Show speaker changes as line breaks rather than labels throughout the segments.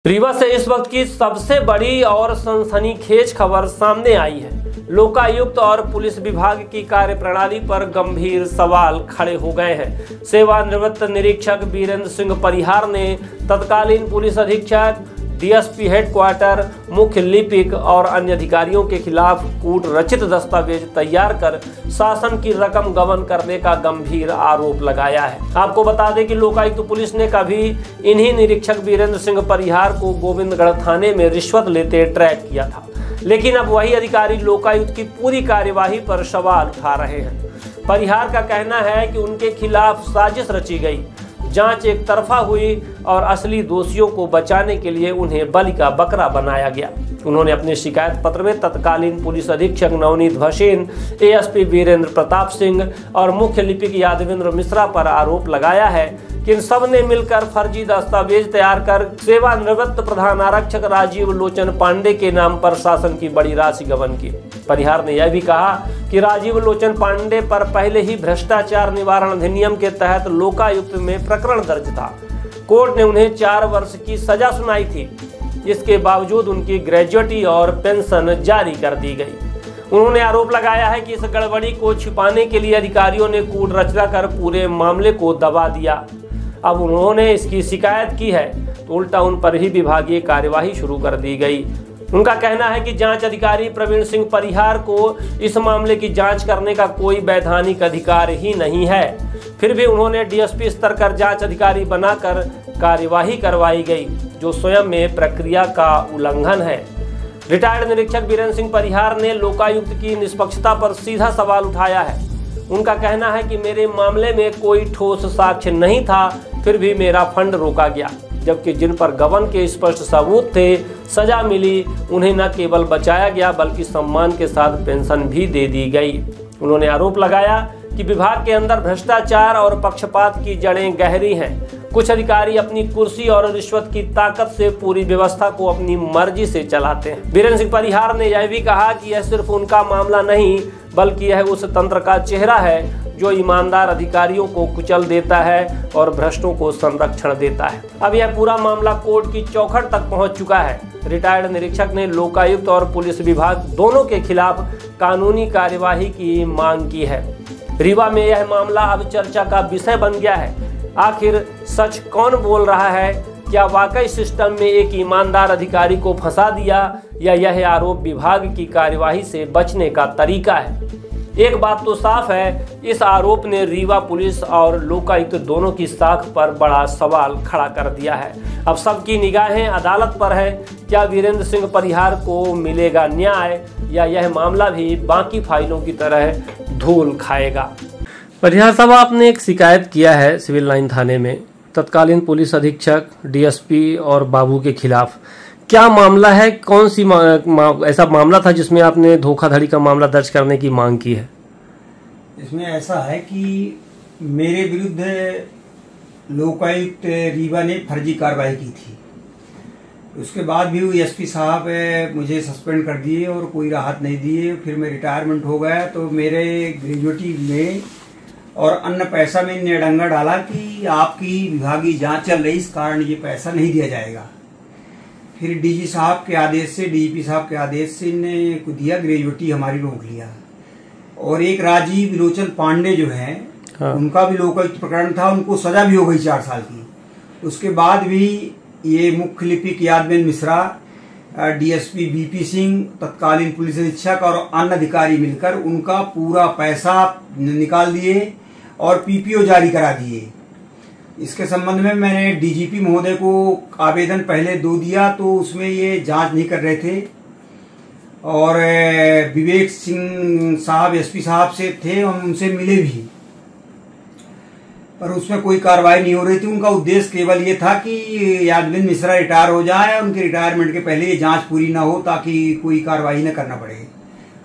रीवा से इस वक्त की सबसे बड़ी और सनसनीखेज खबर सामने आई है। लोकायुक्त और पुलिस विभाग की कार्यप्रणाली पर गंभीर सवाल खड़े हो गए हैं। सेवानिवृत्त निरीक्षक वीरेंद्र सिंह परिहार ने तत्कालीन पुलिस अधीक्षक, डीएसपी हेडक्वार्टर, मुख्य लिपिक और अन्य अधिकारियों के खिलाफ कूट रचित दस्तावेज तैयार कर शासन की रकम गबन करने का गंभीर आरोप लगाया है। आपको बता दें कि लोकायुक्त पुलिस ने कभी इन्हीं निरीक्षक वीरेंद्र सिंह परिहार को गोविंदगढ़ थाने में रिश्वत लेते ट्रैक किया था, लेकिन अब वही अधिकारी लोकायुक्त की पूरी कार्यवाही पर सवाल उठा रहे हैं। परिहार का कहना है कि उनके खिलाफ साजिश रची गई, जांच एक तरफा हुई और असली दोषियों को बचाने के लिए उन्हें बलि का बकरा बनाया गया। उन्होंने अपने शिकायत पत्र में तत्कालीन पुलिस अधीक्षक नवनीत भसीन, एएसपी वीरेंद्र प्रताप सिंह और मुख्य लिपिक यादवेंद्र मिश्रा पर आरोप लगाया है कि इन सब ने मिलकर फर्जी दस्तावेज तैयार कर सेवानिवृत्त प्रधान आरक्षक राजीव लोचन पांडे के नाम पर शासन की बड़ी राशि गबन की। परिहार ने यह भी कहा कि राजीव लोचन पांडे पर पहले ही भ्रष्टाचार निवारण अधिनियम के तहत लोकायुक्त में प्रकरण दर्ज था। कोर्ट ने उन्हें 4 वर्ष की सजा सुनाई थी। इसके बावजूद उनकी ग्रेजुएटी और पेंशन जारी कर दी गई। उन्होंने आरोप लगाया है कि इस गड़बड़ी को छिपाने के लिए अधिकारियों ने कूट रचना कर पूरे मामले को दबा दिया। अब उन्होंने इसकी शिकायत की है तो उल्टा उन पर ही विभागीय कार्यवाही शुरू कर दी गई। उनका कहना है कि जांच अधिकारी प्रवीण सिंह परिहार को इस मामले की जांच करने का कोई वैधानिक अधिकार ही नहीं है, फिर भी उन्होंने डीएसपी स्तर कर जांच अधिकारी बनाकर कार्यवाही करवाई गई, जो स्वयं में प्रक्रिया का उल्लंघन है। रिटायर्ड निरीक्षक वीरेंद्र सिंह परिहार ने लोकायुक्त की निष्पक्षता पर सीधा सवाल उठाया है। उनका कहना है कि मेरे मामले में कोई ठोस साक्ष्य नहीं था, फिर भी मेरा फंड रोका गया, जबकि जिन पर गबन के स्पष्ट सबूत थे, सजा मिली, उन्हें न केवल बचाया गया बल्कि सम्मान के साथ पेंशन भी दे दी गई। उन्होंने आरोप लगाया कि विभाग के अंदर भ्रष्टाचार और पक्षपात की जड़ें गहरी हैं। कुछ अधिकारी अपनी कुर्सी और रिश्वत की ताकत से पूरी व्यवस्था को अपनी मर्जी से चलाते हैं। वीरेंद्र सिंह परिहार ने यह भी कहा कि यह सिर्फ उनका मामला नहीं बल्कि यह उस तंत्र का चेहरा है जो ईमानदार अधिकारियों को कुचल देता है और भ्रष्टों को संरक्षण देता है। अब यह पूरा मामला कोर्ट की चौखट तक पहुंच चुका है। रिटायर्ड निरीक्षक ने लोकायुक्त और पुलिस विभाग दोनों के खिलाफ कानूनी कार्यवाही की मांग की है। रीवा में यह मामला अब चर्चा का विषय बन गया है। आखिर सच कौन बोल रहा है? क्या वाकई सिस्टम में एक ईमानदार अधिकारी को फंसा दिया या यह आरोप विभाग की कार्यवाही से बचने का तरीका है? एक बात तो साफ है, इस आरोप ने रीवा पुलिस और लोकायुक्त दोनों की साख पर बड़ा सवाल खड़ा कर दिया है। अब सबकी निगाहें अदालत पर है। क्या वीरेंद्र सिंह परिहार को मिलेगा न्याय या यह मामला भी बाकी फाइलों की तरह धूल खाएगा? परिहार साहब, आपने एक शिकायत किया है सिविल लाइन थाने में तत्कालीन पुलिस अधीक्षक, डीएसपी और बाबू के खिलाफ। क्या मामला है? कौन सी ऐसा मामला था जिसमें आपने धोखाधड़ी का मामला दर्ज करने की मांग की है?
इसमें ऐसा है कि मेरे विरुद्ध लोकायुक्त रीवा ने फर्जी कार्रवाई की थी। उसके बाद भी एसपी साहब मुझे सस्पेंड कर दिए और कोई राहत नहीं दिए। फिर मैं रिटायरमेंट हो गया तो मेरे ग्रेजुएटी में और अन्य पैसा में इन्हें डंगा डाला कि आपकी विभागीय जांच चल रही, इस कारण ये पैसा नहीं दिया जाएगा। फिर डीजी साहब के आदेश से, डीजीपी साहब के आदेश से इन्हें दिया, ग्रेजुएटी हमारी रोक लिया। और एक राजीव लोचन पांडे जो है, हाँ, उनका भी लोकायुक्त प्रकरण था, उनको सजा भी हो गई 4 साल की। उसके बाद भी ये मुख्य लिपिक यादवेंद्र मिश्रा, डीएसपी वीपी सिंह, तत्कालीन पुलिस अधीक्षक और अन्य अधिकारी मिलकर उनका पूरा पैसा निकाल दिए और पीपीओ जारी करा दिए। इसके संबंध में मैंने डीजीपी महोदय को आवेदन पहले 2 दिया तो उसमें ये जांच नहीं कर रहे थे। और विवेक सिंह साहब एसपी साहब से थे, हम उनसे मिले भी, पर उसमें कोई कार्रवाई नहीं हो रही थी। उनका उद्देश्य केवल ये था कि यादवेंद्र मिश्रा रिटायर हो जाए और उनके रिटायरमेंट के पहले ये जांच पूरी ना हो ताकि कोई कार्रवाई न करना पड़े।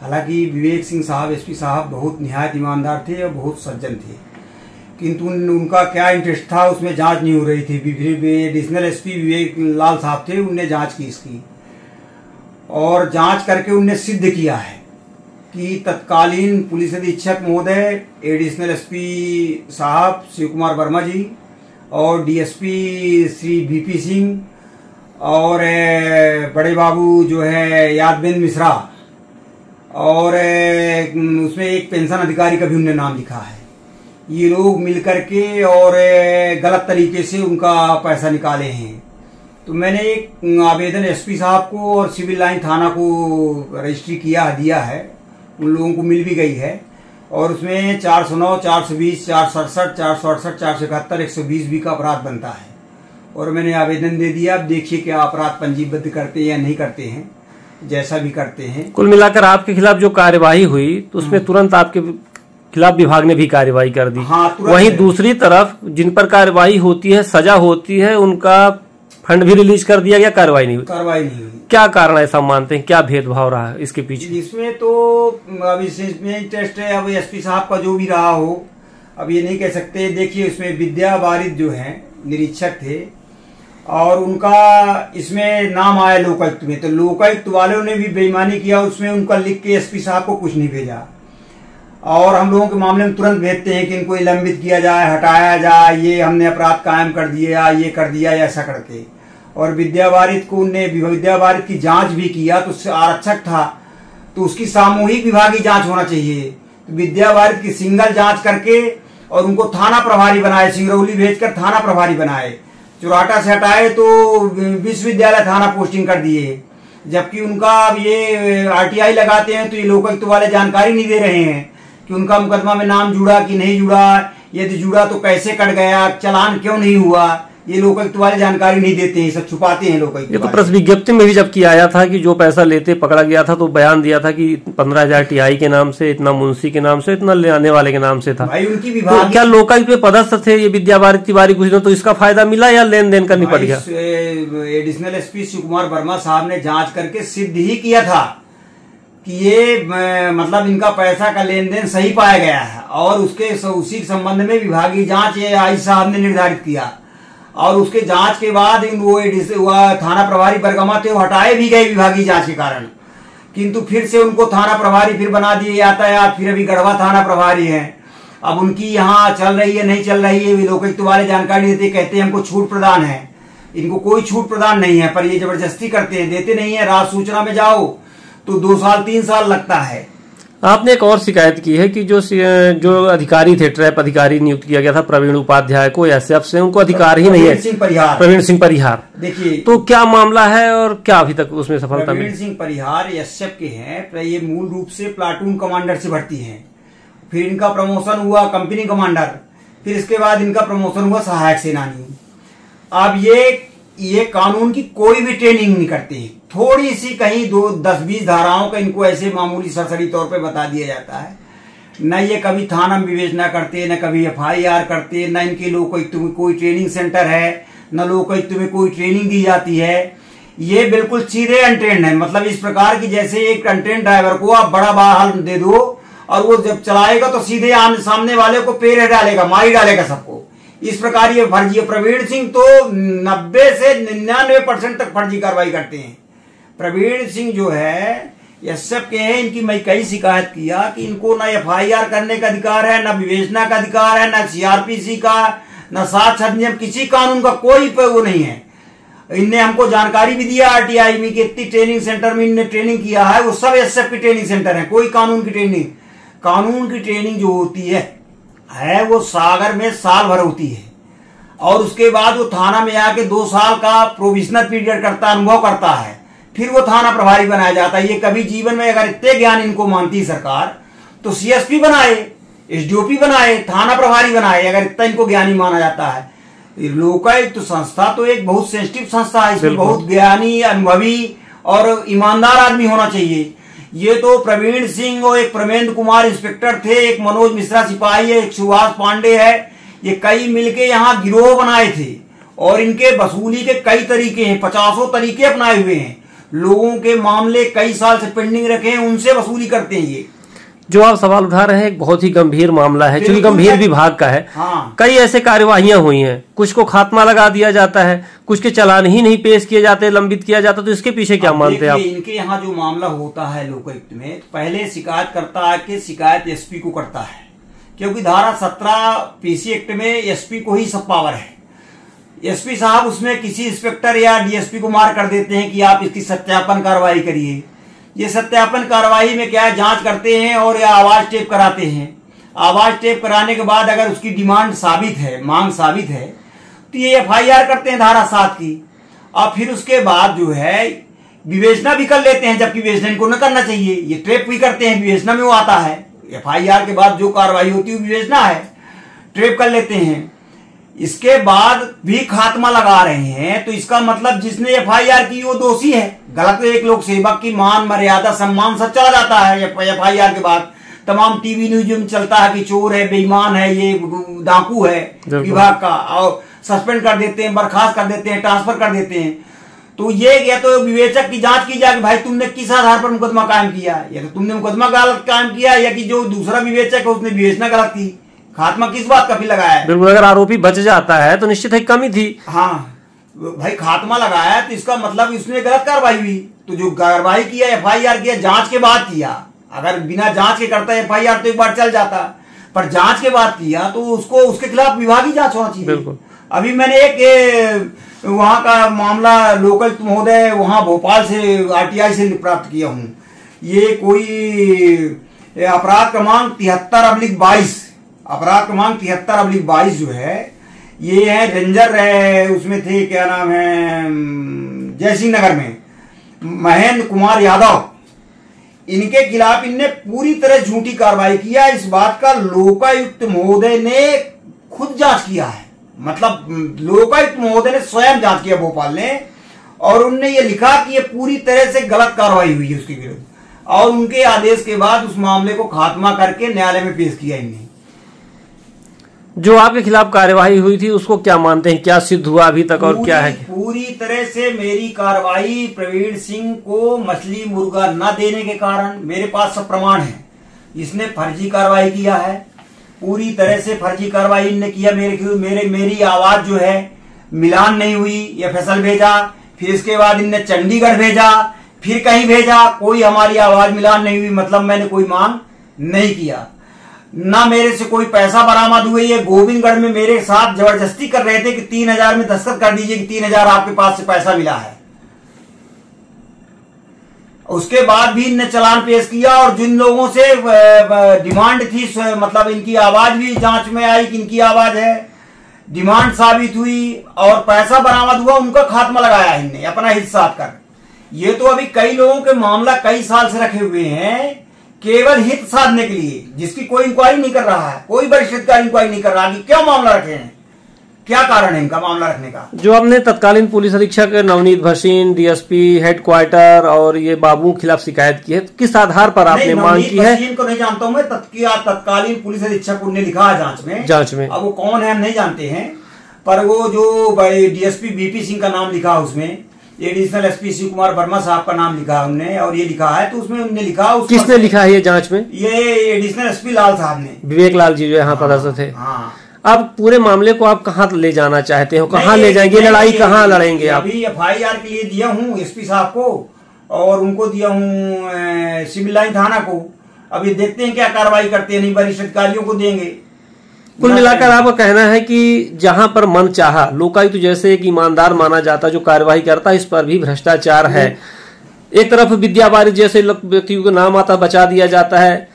हालांकि विवेक सिंह साहब एसपी साहब बहुत निहायत ईमानदार थे और बहुत सज्जन थे, किंतु उनका क्या इंटरेस्ट था उसमें जांच नहीं हो रही थी। एडिशनल एसपी विवेक लाल साहब थे, उनने जांच की इसकी और जांच करके उनने सिद्ध किया है कि तत्कालीन पुलिस अधीक्षक महोदय, एडिशनल एसपी साहब शिव कुमार वर्मा जी और डीएसपी श्री वीपी सिंह और बड़े बाबू जो है यादवेंद्र मिश्रा, और उसमें एक पेंशन अधिकारी का भी उन्होंने नाम लिखा है। ये लोग मिलकर के और गलत तरीके से उनका पैसा निकाले हैं। तो मैंने एक आवेदन एसपी साहब को और सिविल लाइन थाना को रजिस्ट्री दिया है, उन लोगों को मिल भी गई है। और उसमें 409, 420, 467, 468, 471, 120 भी का अपराध बनता है। और मैंने आवेदन दे दिया। अब देखिए क्या अपराध पंजीबद्ध करते हैं या नहीं करते हैं, जैसा भी करते हैं।
कुल मिलाकर आपके खिलाफ जो कार्यवाही हुई तो उसमें तुरंत आपके खिलाफ विभाग ने भी कार्रवाई कर दी।
हाँ,
वहीं दूसरी तरफ जिन पर कार्रवाई होती है, सजा होती है, उनका फंड भी रिलीज कर दिया गया, कार्रवाई नहीं हुई। क्या कारण ऐसा मानते हैं, क्या भेदभाव रहा है इसके पीछे?
इसमें तो अब इसमें इंटरेस्ट है, अब एसपी साहब का जो भी रहा हो, अब ये नहीं कह सकते। देखिए उसमें विद्या वारिद जो है निरीक्षक थे और उनका इसमें नाम आया लोकायुक्त में, तो लोकायुक्त वालों ने भी बेईमानी किया, उसमें उनका लिख के एसपी साहब को कुछ नहीं भेजा। और हम लोगों के मामले में तुरंत भेजते हैं कि इनको निलंबित किया जाए, हटाया जाए, ये हमने अपराध कायम कर दिया, ये कर दिया, ऐसा करके। और विद्या वारिद को उनने विद्या वारिद की जांच भी किया, तो आरक्षक था तो उसकी सामूहिक विभागीय जांच होना चाहिए। तो विद्या वारिद की सिंगल जांच करके और उनको थाना प्रभारी बनाए, सिंगरौली भेजकर थाना प्रभारी बनाए। चुराटा से हटाए तो विश्वविद्यालय थाना पोस्टिंग कर दिए। जबकि उनका अब ये आरटीआई लगाते हैं तो ये लोकायुक्त वाले जानकारी नहीं दे रहे हैं कि उनका मुकदमा में नाम जुड़ा कि नहीं जुड़ा, यदि जुड़ा तो कैसे कट गया, चालान क्यों नहीं हुआ, ये लोकायुक्त वाले जानकारी नहीं देते हैं, सब छुपाते हैं लोकायुक्त।
ये तो प्रेस विज्ञप्ति में भी जबकि आया था कि जो पैसा लेते पकड़ा गया था तो बयान दिया था कि 15,000 टीआई के नाम से, इतना मुंशी के नाम से, इतना ले आने वाले के नाम से था।
भाई उनकी विभाग
तो क्या लोकायुक्त पे पदस्थ थे ये विद्या वारिद तिवारी कुछ दिनों, तो इसका फायदा मिला या लेन देन का निपट गया?
एडिशनल एसपी शिव कुमार वर्मा साहब ने जांच करके सिद्ध ही किया था कि ये मतलब इनका पैसा का लेन देन सही पाया गया है। और उसी संबंध में विभागीय जांच आई साहब ने निर्धारित किया। और उसके जांच के बाद वो थाना प्रभारी बरगमा थे, वो हटाए भी गए विभागीय जांच के कारण, किंतु फिर से उनको थाना प्रभारी फिर बना दिए यातायात, फिर अभी गढ़वा थाना प्रभारी हैं। अब उनकी यहाँ चल रही है नहीं चल रही है, लोकायुक्त वाले जानकारी देते, कहते हैं हमको छूट प्रदान है। इनको कोई छूट प्रदान नहीं है, पर ये जबरदस्ती करते हैं, देते नहीं है। राज सूचना में जाओ तो 2 साल 3 साल लगता है।
आपने एक और शिकायत की है कि जो अधिकारी थे, ट्रैप अधिकारी नियुक्त किया गया था प्रवीण उपाध्याय को एसएफ से, उनको अधिकार ही नहीं है। प्रवीण सिंह परिहार, देखिए तो क्या मामला है और क्या अभी तक उसमें सफलता मिली?
प्रवीण सिंह परिहार एसएफ के हैं। ये मूल रूप से प्लाटून कमांडर से भर्ती है, फिर इनका प्रमोशन हुआ कंपनी कमांडर, फिर इसके बाद इनका प्रमोशन हुआ सहायक सेनानी। अब ये कानून की कोई भी ट्रेनिंग नहीं करते, थोड़ी सी कहीं 10-20 धाराओं का इनको ऐसे मामूली सरसरी तौर पे बता दिया जाता है। न ये कभी थाना में विवेचना करते, न कभी एफआईआर करते, न इनके लोकायुक्त में कोई ट्रेनिंग सेंटर है, न लोकायुक्त में कोई ट्रेनिंग दी जाती है। ये बिल्कुल सीधे अनट्रेंड है, मतलब इस प्रकार की जैसे एक अनट्रेंड ड्राइवर को आप बड़ा वाहन दे दो और वो जब चलाएगा तो सीधे सामने वाले को पेड़ डालेगा, मार डालेगा सबको। इस प्रकार ये फर्जी है। प्रवीण सिंह तो 90 से 99% तक फर्जी कार्रवाई करते हैं। प्रवीण सिंह जो है एसएफ के हैं, इनकी मैं कई शिकायत किया कि इनको ना एफआईआर करने का अधिकार है, ना विवेचना का अधिकार है, ना सीआरपीसी का, ना साक्ष्य अधिनियम, किसी कानून का कोई वो नहीं है। इनने हमको जानकारी भी दिया आरटीआई में कि इतनी ट्रेनिंग सेंटर में इनने ट्रेनिंग किया है, वो सब एसएफ की ट्रेनिंग सेंटर है। कोई कानून की ट्रेनिंग जो होती है वो सागर में साल भर होती है और उसके बाद वो थाना में आके 2 साल का प्रोविजनल पीरियड करता, अनुभव करता है, फिर वो थाना प्रभारी बनाया जाता है। ये कभी जीवन में अगर इतने ज्ञान इनको मानती है सरकार तो सीएसपी बनाए, एसडीओपी बनाए, थाना प्रभारी बनाए, अगर इतना इनको ज्ञानी माना जाता है। लोकायुक्त संस्था तो एक बहुत सेंसिटिव संस्था है, इसमें बहुत ज्ञानी, अनुभवी और ईमानदार आदमी होना चाहिए। ये तो प्रवीण सिंह और एक प्रमेंद्र कुमार इंस्पेक्टर थे, एक मनोज मिश्रा सिपाही है, एक सुभाष पांडे है, ये कई मिलके यहाँ गिरोह बनाए थे और इनके वसूली के कई तरीके हैं, 50 तरीके अपनाए हुए हैं। लोगों के मामले कई साल से पेंडिंग रखे हैं, उनसे वसूली करते हैं। ये
जो आप सवाल उठा रहे हैं एक बहुत ही गंभीर मामला है, क्योंकि गंभीर विभाग का है।
हाँ।
कई ऐसे कार्यवाहियां हुई हैं, कुछ को खात्मा लगा दिया जाता है, कुछ के चालान ही नहीं पेश किए जाते, लंबित किया जाता, तो इसके पीछे क्या मानते हैं आप?
इनके यहाँ जो मामला होता है लोकायुक्त में, पहले शिकायतकर्ता आके शिकायत एसपी को करता है, क्योंकि धारा 17 पीसी एक्ट में एसपी को ही सब पावर है। एसपी साहब उसमें किसी इंस्पेक्टर या डीएसपी को मार कर देते हैं कि आप इसकी सत्यापन कार्रवाई करिए। ये सत्यापन कार्रवाई में क्या है, जांच करते हैं और या आवाज टेप कराते हैं। आवाज टेप कराने के बाद अगर उसकी डिमांड साबित है, मांग साबित है, तो ये एफआईआर करते हैं धारा 7 की। और फिर उसके बाद जो है विवेचना भी कर लेते हैं, जबकि विवेचना इनको न करना चाहिए। ये ट्रेप भी करते हैं, विवेचना में वो आता है। एफआईआर के बाद जो कार्रवाई होती है विवेचना है, ट्रेप कर लेते हैं। इसके बाद भी खात्मा लगा रहे हैं, तो इसका मतलब जिसने एफआईआर की वो दोषी है। गलत एक लोक सेवक की मान मर्यादा सम्मान सब चला जाता है एफआईआर के बाद। तमाम टीवी न्यूज में चलता है कि चोर है, बेईमान है, ये डाकू है विभाग का, और सस्पेंड कर देते हैं, बर्खास्त कर देते हैं, ट्रांसफर कर देते हैं। तो ये या तो विवेचक की जांच की जाए कि भाई तुमने किस आधार पर मुकदमा कायम किया, या तो तुमने मुकदमा गलत कायम किया, या कि जो दूसरा विवेचक है उसने विवेचना गलत की। खात्मा किस बात का फिर लगाया है?
बिल्कुल, अगर आरोपी बच जाता है तो निश्चित है कमी थी।
हाँ भाई, खात्मा लगाया है तो इसका मतलब इसने गलत कार्रवाई हुई। तो जो कार्रवाई किया, एफआईआर किया, जांच के बाद किया। अगर बिना जांच के करता एफआईआर तो एक बार चल जाता, पर जांच के बाद किया तो उसको उसके खिलाफ विभागीय जांच होना चाहिए। बिल्कुल। अभी मैंने एक वहां का मामला लोकल महोदय वहां भोपाल से आरटीआई से प्राप्त किया हूं। ये कोई अपराध क्रमांक 73/22, अपराध क्रमांक 73/22 जो है, ये है रेंजर है, उसमें थे, क्या नाम है, जयसिंह नगर में महेंद्र कुमार यादव। इनके खिलाफ इनने पूरी तरह झूठी कार्रवाई किया। इस बात का लोकायुक्त महोदय ने खुद जांच किया है, मतलब लोकायुक्त महोदय ने स्वयं जांच किया भोपाल ने, और उनने ये लिखा कि ये पूरी तरह से गलत कार्रवाई हुई है उसके विरुद्ध। और उनके आदेश के बाद उस मामले को खात्मा करके न्यायालय में पेश किया इनने।
जो आपके खिलाफ कार्यवाही हुई थी उसको क्या मानते हैं, क्या सिद्ध हुआ अभी तक, और क्या है?
पूरी तरह से मेरी कार्रवाई प्रवीण सिंह को मछली मुर्गा न देने के कारण, मेरे पास सब प्रमाण है, इसने फर्जी कार्रवाई किया है। पूरी तरह से फर्जी कार्रवाई इनने किया। मेरी आवाज जो है मिलान नहीं हुई, ये फैसल भेजा, फिर इसके बाद इनने चंडीगढ़ भेजा, फिर कहीं भेजा, कोई हमारी आवाज मिलान नहीं हुई, मतलब मैंने कोई मांग नहीं किया। ना मेरे से कोई पैसा बरामद हुए। ये गोविंदगढ़ में मेरे साथ जबरदस्ती कर रहे थे कि 3000 में दस्तखत कर दीजिए कि 3000 आपके पास से पैसा मिला है। उसके बाद भी इनने चालान पेश किया, और जिन लोगों से डिमांड थी, मतलब इनकी आवाज भी जांच में आई कि इनकी आवाज है, डिमांड साबित हुई और पैसा बरामद हुआ, उनका खात्मा लगाया इनने अपना हिस्सा कर। ये तो अभी कई लोगों के मामला कई साल से रखे हुए हैं केवल हित साधने के लिए, जिसकी कोई इंक्वायरी नहीं कर रहा है, कोई वरिष्ठ अधिकारी इंक्वायरी नहीं कर रहा कि क्या मामला रखे हैं, क्या कारण है इनका मामला रखने का।
जो हमने तत्कालीन पुलिस अधीक्षक नवनीत भसीन, डीएसपी हेडक्वार्टर और ये बाबू खिलाफ शिकायत की है, तो किस आधार पर आपने मांग की है?
इनको नहीं जानता हूं मैं, तत्कालीन पुलिस अधीक्षक उन्होंने लिखा है जांच में। अब वो कौन है हम नहीं जानते हैं, पर वो जो डीएसपी बीपी सिंह का नाम लिखा उसमें, एडिशनल एसपी शिव कुमार वर्मा साहब का नाम लिखा है उनने, और ये लिखा है तो उसमें उनने लिखा,
किसने लिखा है ये जांच में?
ये एडिशनल एसपी लाल साहब ने,
विवेक लाल जी जो यहाँ पदस्थ थे।
हाँ।
अब पूरे मामले को आप कहाँ ले जाना चाहते हो, कहाँ ले जाएंगे, लड़ाई कहाँ लड़ेंगे आप?
अभी एफआईआर के लिए दिया हूँ एसपी साहब को, और उनको दिया हूँ सिविल लाइन थाना को। अभी देखते हैं क्या कार्रवाई करते हैं, नहीं वरिष्ठ अधिकारियों को देंगे।
कुल मिलाकर आपका कहना है कि जहां पर मन चाहा, लोकायुक्त जैसे एक ईमानदार माना जाता जो कार्रवाई करता है, इस पर भी भ्रष्टाचार है। एक तरफ विद्या वारिद जैसे व्यक्तियों का नाम आता बचा दिया जाता है,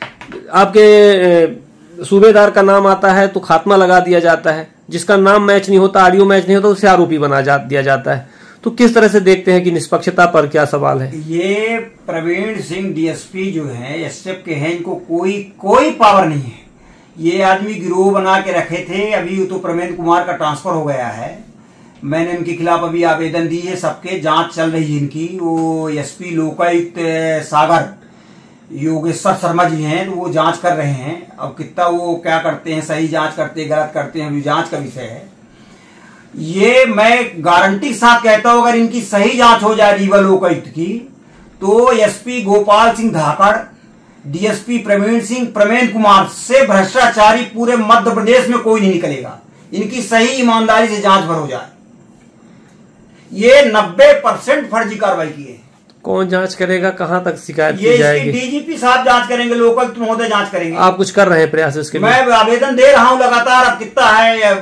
आपके सूबेदार का नाम आता है तो खात्मा लगा दिया जाता है, जिसका नाम मैच नहीं होता, ऑडियो मैच नहीं होता, उसे आरोपी बना दिया जाता है। तो किस तरह से देखते हैं कि निष्पक्षता पर क्या सवाल है?
ये प्रवीण सिंह डीएसपी जो है एसएफ के हैं, इनको कोई पावर नहीं है। ये आदमी गिरोह बना के रखे थे। अभी तो प्रमेंद्र कुमार का ट्रांसफर हो गया है, मैंने इनके खिलाफ अभी आवेदन दी है, सबके जांच चल रही है इनकी। वो एसपी लोकायुक्त सागर योगेश्वर शर्मा जी हैं, तो वो जांच कर रहे हैं। अब कितना वो क्या करते हैं, सही जांच करते गलत करते हैं, अभी जांच का विषय है। ये मैं गारंटी के साथ कहता हूं, अगर इनकी सही जांच हो जाए रीवा लोकायुक्त की, तो एसपी गोपाल सिंह धाकड़, डीएसपी प्रवीण सिंह, प्रमेंद्र कुमार से भ्रष्टाचारी पूरे मध्य प्रदेश में कोई नहीं निकलेगा। इनकी सही ईमानदारी से जांच भर हो जाए। ये 90% फर्जी कार्रवाई की है।
कौन जांच करेगा, कहां तक शिकायत की जाएगी?
डीजीपी साहब जांच करेंगे, लोकल महोदय जांच करेंगे।
आप कुछ कर रहे हैं प्रयास इसके लिए?
मैं आवेदन दे रहा हूं लगातार। अब कितना है